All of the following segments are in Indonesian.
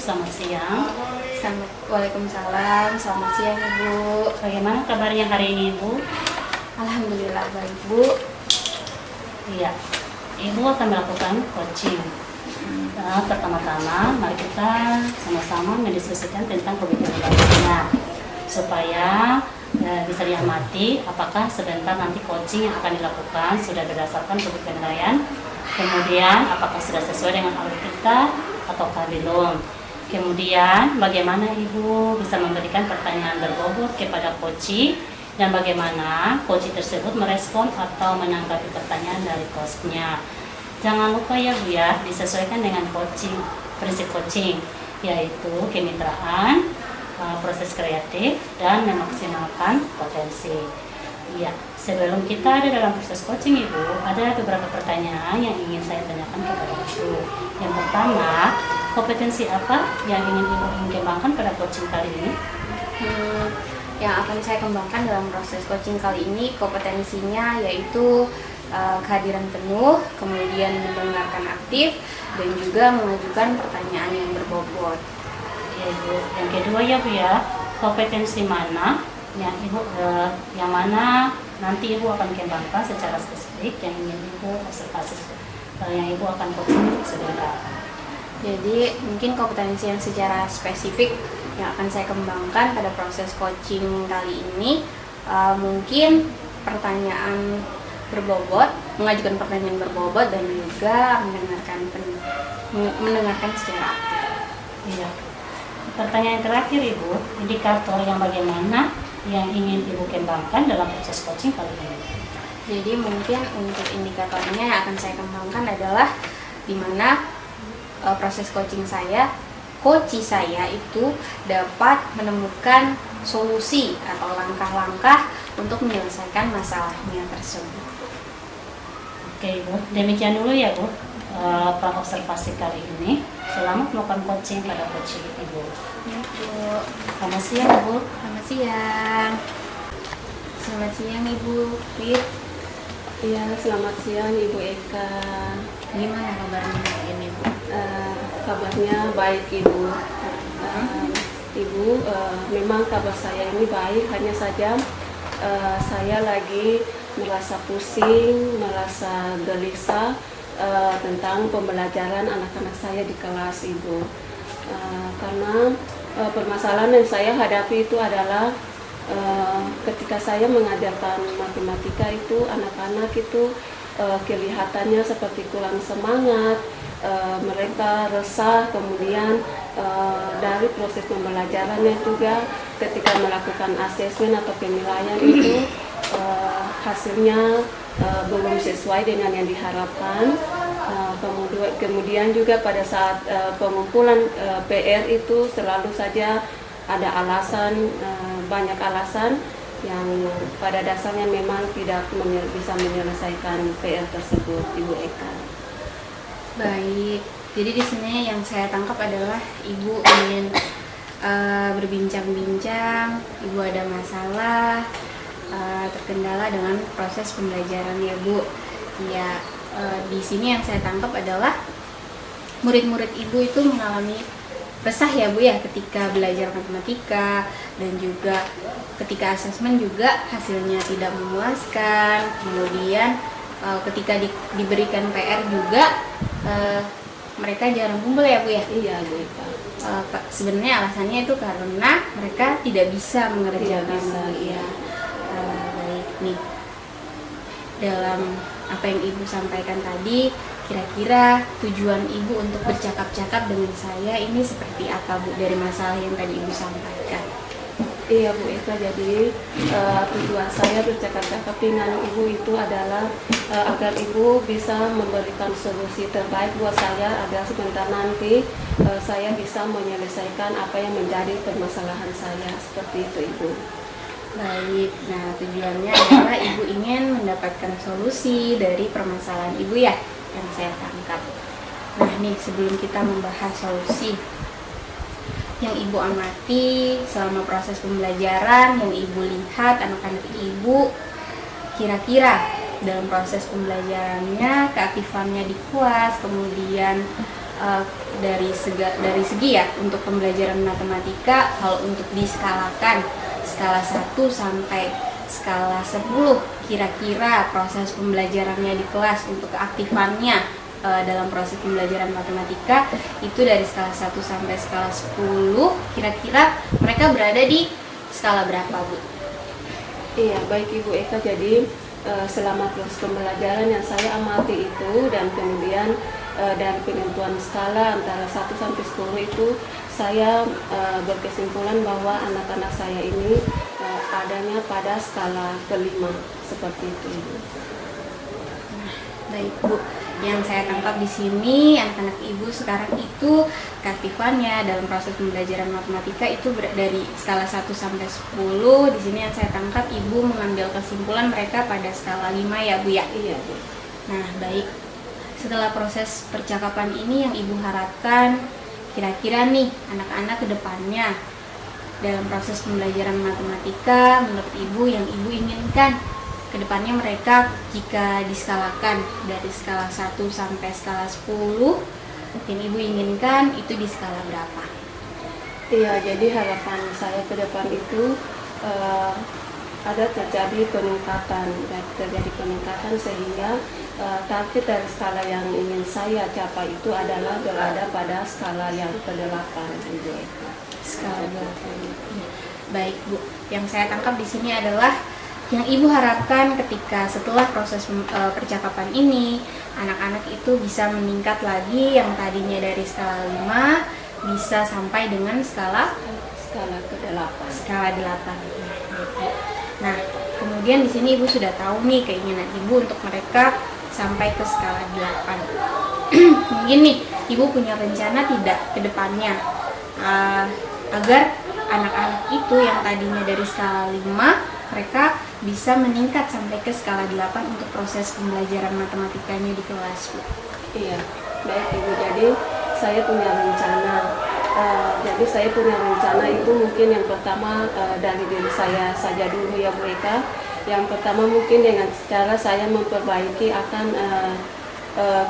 selamat siang. Waalaikumsalam, selamat siang Ibu. Bagaimana kabarnya hari ini Ibu? Alhamdulillah baik Bu. Iya, Ibu akan melakukan coaching. Nah, pertama-tama mari kita sama-sama mendiskusikan tentang COVID-19 supaya bisa diamati apakah sebentar nanti coaching yang akan dilakukan sudah berdasarkan COVID-19, kemudian apakah sudah sesuai dengan alur kita ataukah belum. Kemudian bagaimana Ibu bisa memberikan pertanyaan berbobot kepada coach dan bagaimana coach tersebut merespon atau menanggapi pertanyaan dari hostnya. Jangan lupa ya Bu ya, disesuaikan dengan prinsip coaching, yaitu kemitraan, proses kreatif, dan memaksimalkan potensi. Ya, sebelum kita ada dalam proses coaching Ibu, ada beberapa pertanyaan yang ingin saya tanyakan kepada Ibu. Yang pertama, kompetensi apa yang ingin Ibu kembangkan pada coaching kali ini? Yang akan saya kembangkan dalam proses coaching kali ini kompetensinya yaitu kehadiran penuh, kemudian mendengarkan aktif, dan juga mengajukan pertanyaan yang berbobot. Ya Bu. Yang kedua ya Bu ya, kompetensi mana yang Ibu yang mana nanti Ibu akan kembangkan secara spesifik yang ingin Ibu observasi yang Ibu akan coaching sebentar. Jadi mungkin kompetensi yang secara spesifik yang akan saya kembangkan pada proses coaching kali ini mungkin pertanyaan berbobot, mengajukan pertanyaan berbobot dan juga mendengarkan secara aktif. Iya. Pertanyaan terakhir Ibu, indikator yang bagaimana yang ingin Ibu kembangkan dalam proses coaching kali ini? Jadi mungkin untuk indikatornya yang akan saya kembangkan adalah di mana proses coaching coach saya itu dapat menemukan solusi atau langkah-langkah untuk menyelesaikan masalahnya tersebut. Oke Ibu, demikian dulu ya Bu observasi kali ini. Selamat melakukan coaching pada coach Ibu. Ya Bu. Selamat siang Bu. Selamat siang. Selamat siang Ibu Fit. Iya, selamat siang Ibu Eka. Gimana kabarnya hari ini Bu? Kabarnya baik Ibu. Ibu, memang kabar saya ini baik, hanya saja saya lagi merasa pusing, merasa gelisah tentang pembelajaran anak-anak saya di kelas Ibu. Karena permasalahan yang saya hadapi itu adalah ketika saya mengajarkan matematika itu, anak-anak itu kelihatannya seperti kurang semangat, mereka resah, kemudian dari proses pembelajarannya juga ketika melakukan asesmen atau penilaian itu hasilnya belum sesuai dengan yang diharapkan. Kemudian juga pada saat pengumpulan PR itu selalu saja ada alasan, banyak alasan yang pada dasarnya memang tidak bisa menyelesaikan PR tersebut, Ibu Eka. Baik, jadi di sini yang saya tangkap adalah Ibu ingin berbincang-bincang, Ibu ada masalah, terkendala dengan proses pembelajaran ya Bu. Ya, di sini yang saya tangkap adalah murid-murid Ibu itu mengalami resah ya Bu ya ketika belajar matematika, dan juga ketika asesmen juga hasilnya tidak memuaskan. Kemudian ketika diberikan PR juga mereka jarang kumpul ya Bu ya. Iya Bu. Sebenarnya alasannya itu karena mereka tidak bisa mengerjakan. Iya. Baik nih, dalam apa yang Ibu sampaikan tadi, kira-kira tujuan Ibu untuk bercakap-cakap dengan saya ini seperti apa Bu dari masalah yang tadi Ibu sampaikan? Iya Bu Eka, jadi tujuan saya bercakap-cakap dengan Ibu itu adalah agar Ibu bisa memberikan solusi terbaik buat saya agar sebentar nanti saya bisa menyelesaikan apa yang menjadi permasalahan saya, seperti itu Ibu. Baik, nah tujuannya adalah Ibu ingin mendapatkan solusi dari permasalahan Ibu ya, yang saya tangkap. Nah nih, sebelum kita membahas solusi yang Ibu amati selama proses pembelajaran, yang Ibu lihat anak-anak Ibu, kira-kira dalam proses pembelajarannya keaktifannya di kelas, kemudian eh, dari segi ya untuk pembelajaran matematika, kalau untuk diskalakan skala 1 sampai skala 10, kira-kira proses pembelajarannya di kelas untuk keaktifannya dalam proses pembelajaran matematika itu dari skala 1 sampai skala 10, kira-kira mereka berada di skala berapa, Bu? Iya, baik Ibu Eka. Jadi selama proses pembelajaran yang saya amati itu, dan kemudian dari penentuan skala antara 1 sampai 10 itu, saya berkesimpulan bahwa anak-anak saya ini adanya pada skala kelima, seperti itu, Ibu. Baik, Bu. Yang saya tangkap di sini, anak-anak Ibu sekarang itu keaktifannya dalam proses pembelajaran matematika itu dari skala 1 sampai 10. Di sini yang saya tangkap Ibu mengambil kesimpulan mereka pada skala 5 ya, Bu ya? Iya, Bu. Nah, baik. Setelah proses percakapan ini yang Ibu harapkan, kira-kira nih anak-anak ke depannya dalam proses pembelajaran matematika, menurut Ibu yang Ibu inginkan kedepannya mereka jika diskalakan dari skala 1 sampai skala 10, yang Ibu inginkan itu di skala berapa? Iya, jadi harapan saya ke depan itu ada terjadi peningkatan sehingga target dari skala yang ingin saya capai itu adalah berada pada skala yang ke-8, Ibu. Skala 8. Baik, Bu. Yang saya tangkap di sini adalah yang Ibu harapkan ketika setelah proses percakapan ini, anak-anak itu bisa meningkat lagi yang tadinya dari skala 5 bisa sampai dengan skala ke-8. Skala 8. Nah, kemudian di sini Ibu sudah tahu nih keinginan Ibu untuk mereka sampai ke skala 8. Mungkin nih Ibu punya rencana tidak ke depannya agar anak-anak itu yang tadinya dari skala 5 mereka bisa meningkat sampai ke skala 8 untuk proses pembelajaran matematikanya di kelas, Bu. Iya, baik Ibu. Jadi saya punya rencana. Itu mungkin yang pertama dari diri saya saja dulu ya, Bu Eka. Yang pertama mungkin dengan cara saya memperbaiki akan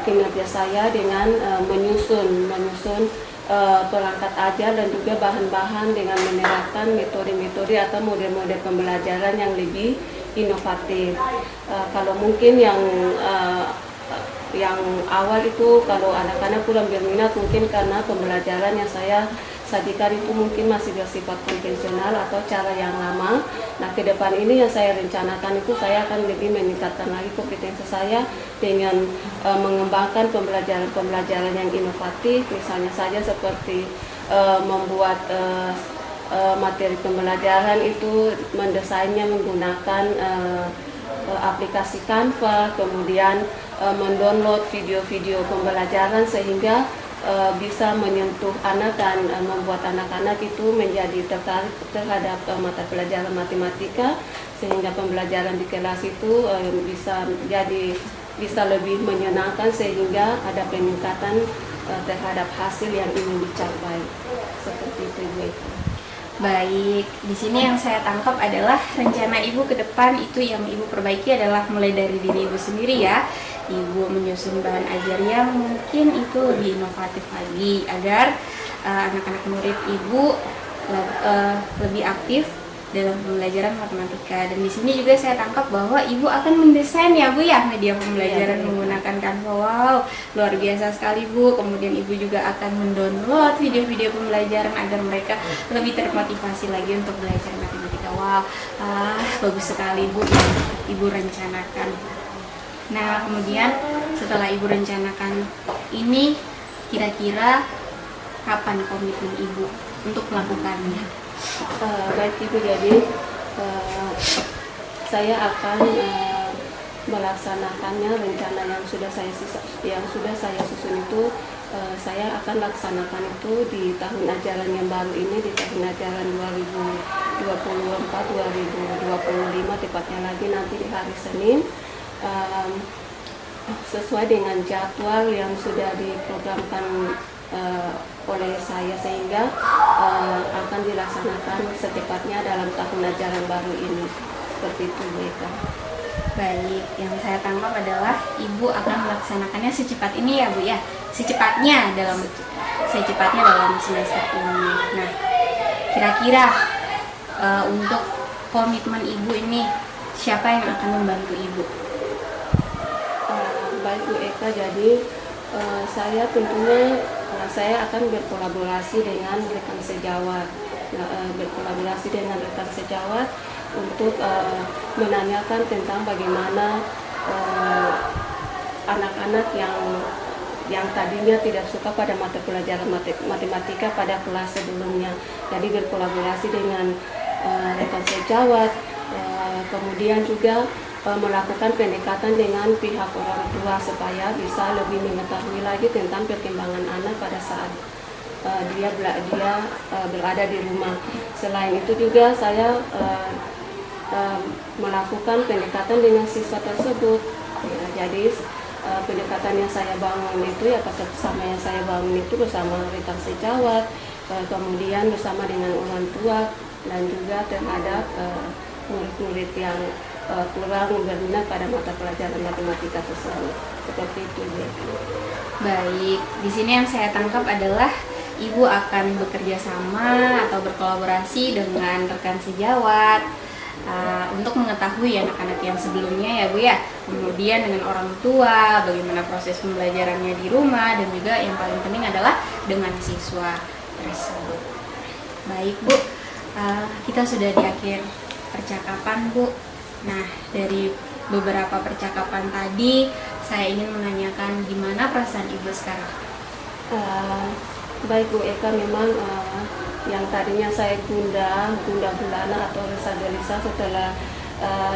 kinerja saya dengan menyusun perangkat ajar dan juga bahan-bahan dengan menerapkan metode-metode atau model-model pembelajaran yang lebih inovatif. Kalau mungkin yang awal itu, kalau anak-anak kurang berminat mungkin karena pembelajaran yang saya sajikan itu mungkin masih bersifat konvensional atau cara yang lama. Nah, ke depan ini yang saya rencanakan itu saya akan lebih meningkatkan lagi kompetensi saya dengan mengembangkan pembelajaran yang inovatif, misalnya saja seperti membuat materi pembelajaran itu, mendesainnya menggunakan aplikasi Canva, kemudian mendownload video-video pembelajaran sehingga bisa menyentuh anak dan membuat anak-anak itu menjadi tertarik terhadap mata pelajaran matematika, sehingga pembelajaran di kelas itu bisa lebih menyenangkan sehingga ada peningkatan terhadap hasil yang ingin dicapai. Seperti itu, Bu. Baik, di sini yang saya tangkap adalah rencana Ibu ke depan itu yang Ibu perbaiki adalah mulai dari diri Ibu sendiri ya. Ibu menyusun bahan ajar yang mungkin itu lebih inovatif lagi agar anak-anak murid Ibu lebih aktif dalam pembelajaran matematika. Dan di sini juga saya tangkap bahwa Ibu akan mendesain ya, Bu ya, media pembelajaran menggunakan Canva. Wow, luar biasa sekali, Bu. Kemudian Ibu juga akan mendownload video-video pembelajaran agar mereka lebih termotivasi lagi untuk belajar matematika. Wow, bagus sekali, Bu, yang Ibu rencanakan. Nah, kemudian setelah Ibu rencanakan ini, kira-kira kapan komitmen Ibu untuk melakukannya? Baik Ibu, jadi saya akan melaksanakannya. Rencana yang sudah saya susun itu saya akan laksanakan itu di tahun ajaran yang baru ini, di tahun ajaran 2024-2025 tepatnya lagi nanti di hari Senin, sesuai dengan jadwal yang sudah diprogramkan oleh saya, sehingga akan dilaksanakan secepatnya dalam tahun ajaran baru ini. Seperti itu, Bu Eka. Baik, yang saya tangkap adalah Ibu akan melaksanakannya secepat ini ya Bu ya, secepatnya dalam semester ini. Nah, kira-kira untuk komitmen Ibu ini siapa yang akan membantu Ibu? Baik Bu Eka, jadi saya tentunya saya akan berkolaborasi dengan rekan sejawat, untuk menanyakan tentang bagaimana anak-anak yang tadinya tidak suka pada mata pelajaran matematika pada kelas sebelumnya. Jadi berkolaborasi dengan rekan sejawat, kemudian juga melakukan pendekatan dengan pihak orang tua supaya bisa lebih mengetahui lagi tentang perkembangan anak pada saat dia berada di rumah. Selain itu juga saya melakukan pendekatan dengan siswa tersebut. Ya, jadi pendekatan yang saya bangun itu ya kerjasama yang saya bangun itu bersama rekan sejawat, kemudian bersama dengan orang tua dan juga terhadap murid-murid yang kurang berminat pada mata pelajaran matematika tersebut. Seperti itu. Baik, di sini yang saya tangkap adalah Ibu akan bekerja sama atau berkolaborasi dengan rekan sejawat untuk mengetahui anak-anak yang sebelumnya ya Bu ya, kemudian dengan orang tua bagaimana proses pembelajarannya di rumah, dan juga yang paling penting adalah dengan siswa tersebut. Baik Bu, kita sudah di akhir percakapan Bu. Nah, dari beberapa percakapan tadi saya ingin menanyakan gimana perasaan Ibu sekarang? Baik Bu Eka, memang yang tadinya saya gundah gulana atau rasa gelisah setelah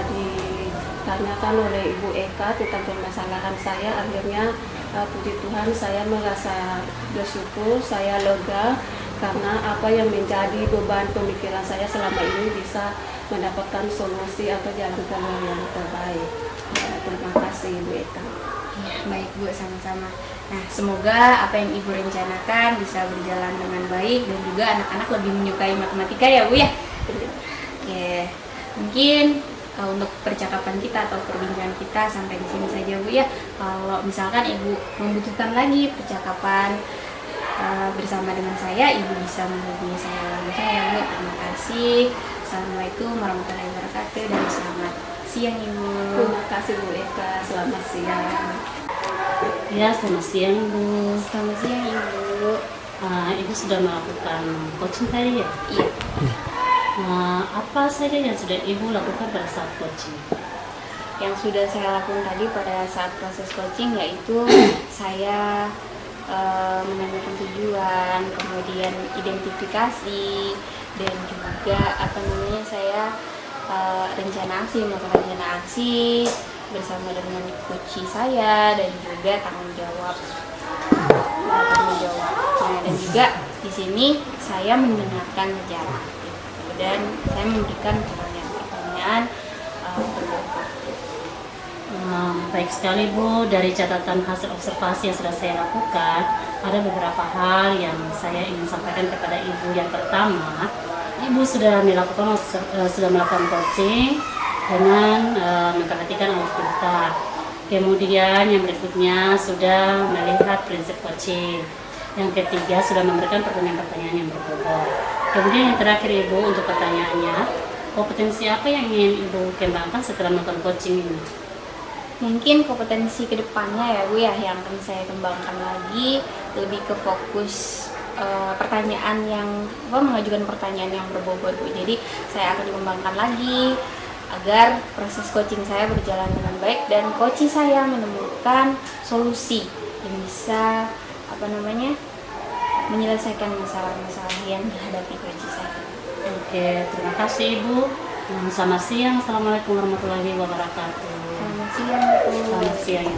ditanyakan oleh Ibu Eka tentang permasalahan saya, akhirnya puji Tuhan saya merasa bersyukur, saya lega karena apa yang menjadi beban pemikiran saya selama ini bisa mendapatkan solusi atau jalan keluar yang terbaik. Terima kasih Bu Eka. Ya, baik Bu, sama-sama. Nah, semoga apa yang Ibu rencanakan bisa berjalan dengan baik dan juga anak-anak lebih menyukai matematika ya Bu ya. Oke, mungkin untuk percakapan kita atau perbincangan kita sampai di sini saja Bu ya. Kalau misalkan Ibu membutuhkan lagi percakapan bersama dengan saya, Ibu bisa menghubungi saya langsung ya Bu. Terima kasih. Assalamualaikum warahmatullahi wabarakatuh dan selamat siang Ibu. Terima kasih Bu Eka, selamat siang. Ya, selamat siang Bu. Selamat siang Ibu. Ibu sudah melakukan coaching tadi ya? Iya. Apa saja yang sudah Ibu lakukan pada saat coaching? Yang sudah saya lakukan tadi pada saat proses coaching yaitu saya menanyakan tujuan, kemudian identifikasi, dan juga saya melakukan rencana aksi bersama dengan coach saya, dan juga tanggung jawab. Nah, dan juga di sini saya mendengarkan sejarah dan saya memberikan pertanyaan Baik sekali Bu, dari catatan hasil observasi yang sudah saya lakukan, ada beberapa hal yang saya ingin sampaikan kepada Ibu. Yang pertama, Ibu sudah melakukan coaching dengan memperhatikan alat kita. Kemudian yang berikutnya sudah melihat prinsip coaching. Yang ketiga sudah memberikan pertanyaan-pertanyaan yang berbobot. Kemudian yang terakhir Ibu, untuk pertanyaannya, kompetensi apa yang ingin Ibu kembangkan setelah melakukan coaching ini? mungkin kompetensi kedepannya ya Bu ya, yang akan saya kembangkan lagi lebih ke fokus pertanyaan yang mengajukan pertanyaan yang berbobot Bu. Jadi saya akan kembangkan lagi agar proses coaching saya berjalan dengan baik dan coach saya menemukan solusi yang bisa menyelesaikan masalah-masalah yang dihadapi coach saya. Oke, terima kasih Ibu. Selamat siang. Assalamualaikum warahmatullahi wabarakatuh. Selamat siang Bu. Selamat siang.